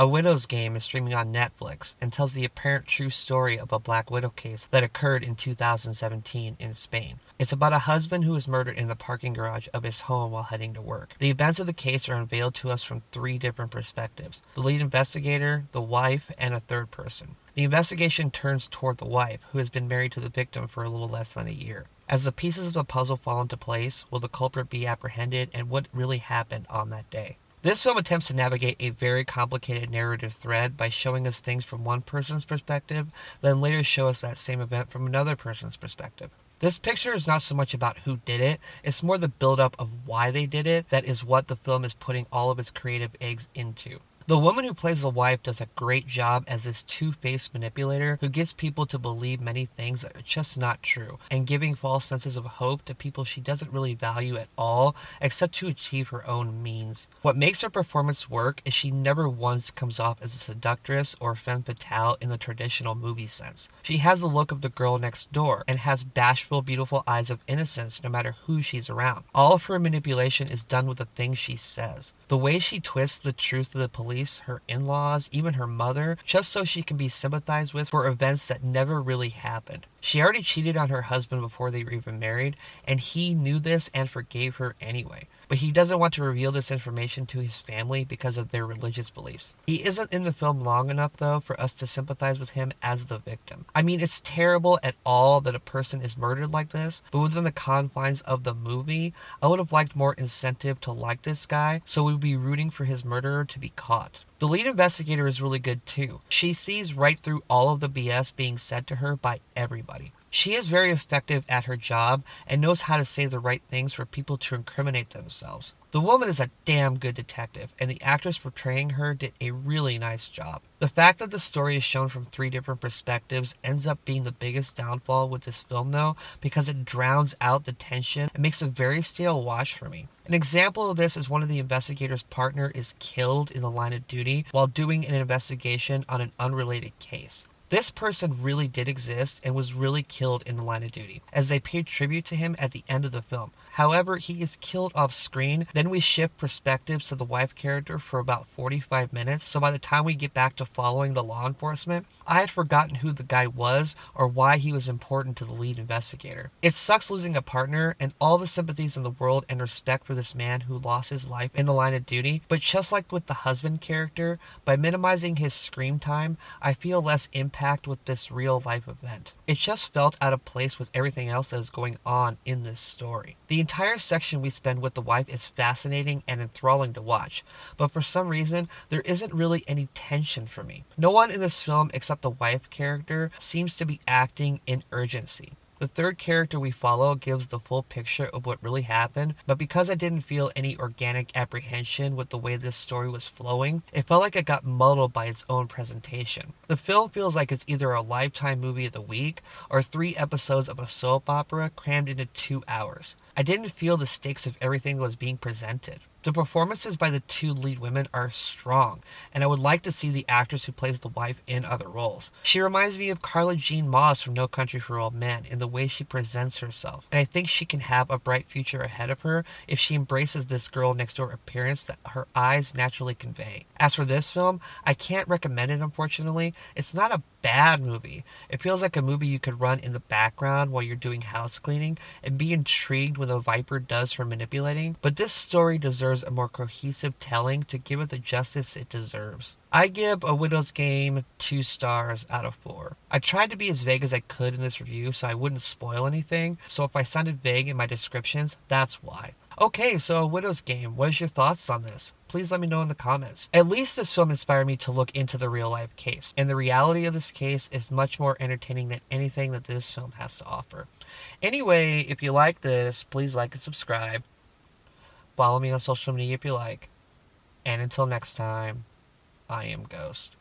A Widow's Game is streaming on Netflix and tells the apparent true story of a Black Widow case that occurred in 2017 in Spain. It's about a husband who was murdered in the parking garage of his home while heading to work. The events of the case are unveiled to us from three different perspectives: the lead investigator, the wife, and a third person. The investigation turns toward the wife, who has been married to the victim for a little less than a year. As the pieces of the puzzle fall into place, will the culprit be apprehended, and what really happened on that day? This film attempts to navigate a very complicated narrative thread by showing us things from one person's perspective, then later show us that same event from another person's perspective. This picture is not so much about who did it, it's more the build-up of why they did it that is what the film is putting all of its creative eggs into. The woman who plays the wife does a great job as this two-faced manipulator who gets people to believe many things that are just not true, and giving false senses of hope to people she doesn't really value at all, except to achieve her own means. What makes her performance work is she never once comes off as a seductress or femme fatale in the traditional movie sense. She has the look of the girl next door, and has bashful, beautiful eyes of innocence no matter who she's around. All of her manipulation is done with the things she says. The way she twists the truth to the police, her in-laws, even her mother, just so she can be sympathized with for events that never really happened. She already cheated on her husband before they were even married, and he knew this and forgave her anyway. But he doesn't want to reveal this information to his family because of their religious beliefs. He isn't in the film long enough, though, for us to sympathize with him as the victim. I mean, it's terrible at all that a person is murdered like this, but within the confines of the movie, I would have liked more incentive to like this guy, so we'd be rooting for his murderer to be caught. The lead investigator is really good too. She sees right through all of the BS being said to her by everybody. She is very effective at her job and knows how to say the right things for people to incriminate themselves. The woman is a damn good detective, and the actress portraying her did a really nice job. The fact that the story is shown from three different perspectives ends up being the biggest downfall with this film though, because it drowns out the tension and makes a very stale watch for me. An example of this is one of the investigator's partner is killed in the line of duty while doing an investigation on an unrelated case. This person really did exist and was really killed in the line of duty, as they paid tribute to him at the end of the film. However, he is killed off screen, then we shift perspectives to the wife character for about 45 minutes, so by the time we get back to following the law enforcement, I had forgotten who the guy was or why he was important to the lead investigator. It sucks losing a partner and all the sympathies in the world and respect for this man who lost his life in the line of duty, but just like with the husband character, by minimizing his screen time, I feel less impact with this real life event. It just felt out of place with everything else that is going on in this story. The entire section we spend with the wife is fascinating and enthralling to watch, but for some reason, there isn't really any tension for me. No one in this film except the wife character seems to be acting in urgency. The third character we follow gives the full picture of what really happened, but because I didn't feel any organic apprehension with the way this story was flowing, it felt like it got muddled by its own presentation. The film feels like it's either a Lifetime movie of the week or 3 episodes of a soap opera crammed into 2 hours. I didn't feel the stakes of everything that was being presented. The performances by the two lead women are strong, and I would like to see the actress who plays the wife in other roles. She reminds me of Carla Jean Moss from No Country for Old Men in the way she presents herself, and I think she can have a bright future ahead of her if she embraces this girl next door appearance that her eyes naturally convey. As for this film, I can't recommend it unfortunately. It's not a bad movie. It feels like a movie you could run in the background while you're doing house cleaning and be intrigued when the Viper does her manipulating, but this story deserves a more cohesive telling to give it the justice it deserves. I give A Widow's Game 2 stars out of 4. I tried to be as vague as I could in this review so I wouldn't spoil anything, so if I sounded vague in my descriptions, that's why. Okay, so A Widow's Game, what is your thoughts on this? Please let me know in the comments. At least this film inspired me to look into the real life case, and the reality of this case is much more entertaining than anything that this film has to offer. Anyway, if you like this, please like and subscribe. Follow me on social media if you like. And until next time, I am Ghost.